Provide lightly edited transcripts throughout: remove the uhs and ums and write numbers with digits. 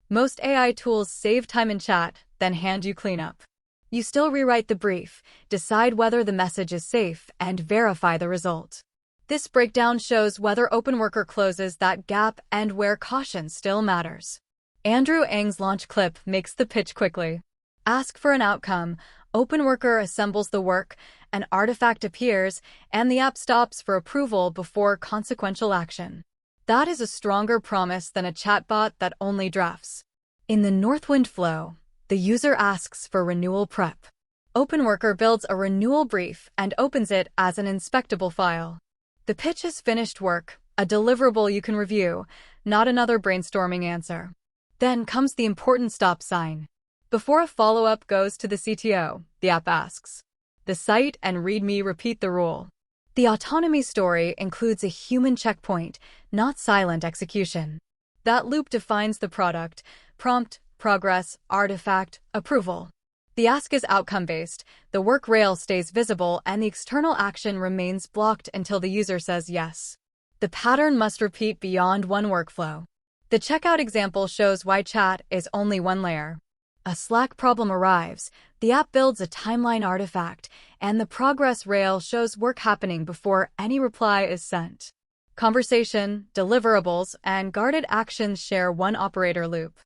Most AI tools save time in chat, then hand you cleanup. You still rewrite the brief, decide whether the message is safe, and verify the result. This breakdown shows whether OpenWorker closes that gap and where caution still matters. Andrew Ng's launch clip makes the pitch quickly. Ask for an outcome, OpenWorker assembles the work, an artifact appears, and the app stops for approval before consequential action. That is a stronger promise than a chatbot that only drafts. In the Northwind flow, the user asks for renewal prep. OpenWorker builds a renewal brief and opens it as an inspectable file. The pitch is finished work, a deliverable you can review, not another brainstorming answer. Then comes the important stop sign. Before a follow-up goes to the CTO, the app asks. The site and README repeat the rule. The autonomy story includes a human checkpoint, not silent execution. That loop defines the product: prompt, progress, artifact, approval. The ask is outcome-based, the work rail stays visible, and the external action remains blocked until the user says yes. The pattern must repeat beyond one workflow. The checkout example shows why chat is only one layer. A Slack problem arrives, the app builds a timeline artifact, and the progress rail shows work happening before any reply is sent. Conversation, deliverables, and guarded actions share one operator loop.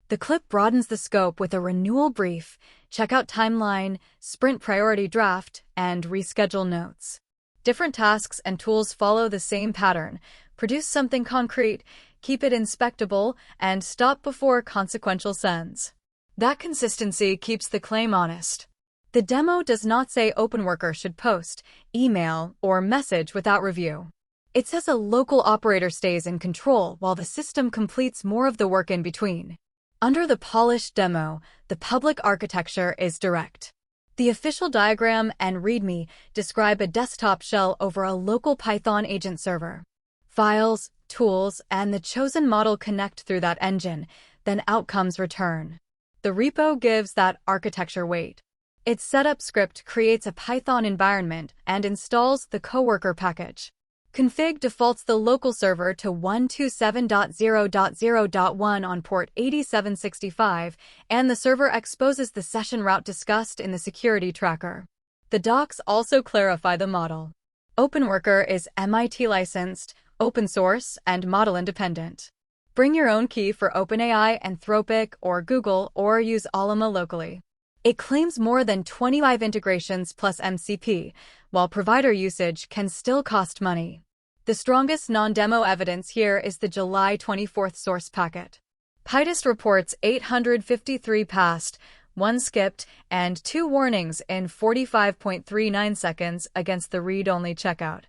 The clip broadens the scope with a renewal brief, checkout timeline, sprint priority draft, and reschedule notes. Different tasks and tools follow the same pattern: produce something concrete, keep it inspectable, and stop before consequential sends. That consistency keeps the claim honest. The demo does not say OpenWorker should post, email, or message without review. It says a local operator stays in control while the system completes more of the work in between. Under the polished demo, the public architecture is direct. The official diagram and README describe a desktop shell over a local Python agent server. Files, tools, and the chosen model connect through that engine, then outcomes return. The repo gives that architecture weight. Its setup script creates a Python environment and installs the Coworker package. Config defaults the local server to 127.0.0.1 on port 8765, and the server exposes the session route discussed in the security tracker. The docs also clarify the model. OpenWorker is MIT licensed, open source, and model independent. Bring your own key for OpenAI, Anthropic, or Google, or use Ollama locally. It claims more than 25 integrations plus MCP, while provider usage can still cost money. The strongest non-demo evidence here is the July 24th source packet. PyTest reports 853 passed, 1 skipped, and 2 warnings in 45.39 seconds against the read-only checkout,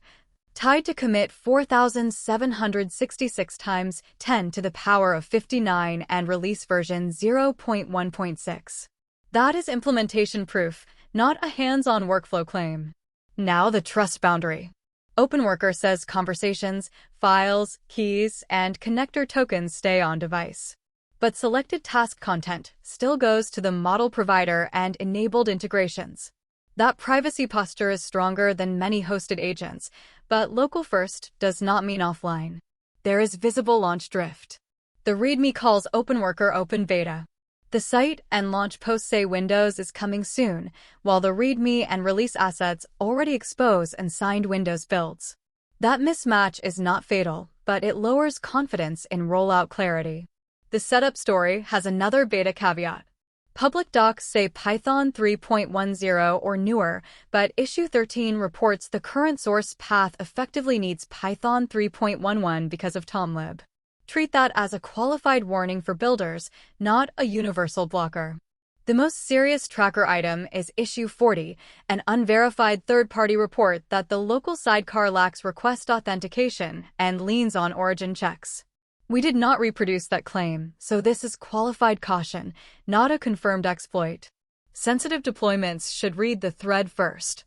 tied to commit 4,766 times 10 to the power of 59 and release version 0.1.6. That is implementation proof, not a hands-on workflow claim. Now the trust boundary. OpenWorker says conversations, files, keys, and connector tokens stay on device. But selected task content still goes to the model provider and enabled integrations. That privacy posture is stronger than many hosted agents, but local first does not mean offline. There is visible launch drift. The README calls OpenWorker open beta. The site and launch posts say Windows is coming soon, while the README and release assets already expose and signed Windows builds. That mismatch is not fatal, but it lowers confidence in rollout clarity. The setup story has another beta caveat. Public docs say Python 3.10 or newer, but Issue 13 reports the current source path effectively needs Python 3.11 because of tomlib. Treat that as a qualified warning for builders, not a universal blocker. The most serious tracker item is Issue 40, an unverified third-party report that the local sidecar lacks request authentication and leans on origin checks. We did not reproduce that claim, so this is qualified caution, not a confirmed exploit. Sensitive deployments should read the thread first.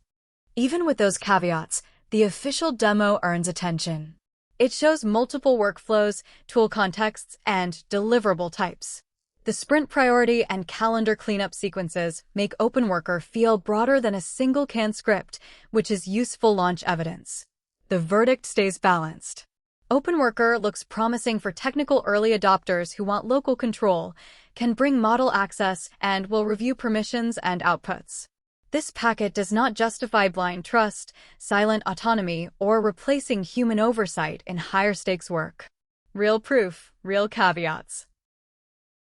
Even with those caveats, the official demo earns attention. It shows multiple workflows, tool contexts, and deliverable types. The sprint priority and calendar cleanup sequences make OpenWorker feel broader than a single canned script, which is useful launch evidence. The verdict stays balanced. OpenWorker looks promising for technical early adopters who want local control, can bring model access, and will review permissions and outputs. This packet does not justify blind trust, silent autonomy, or replacing human oversight in higher stakes work. Real proof, real caveats.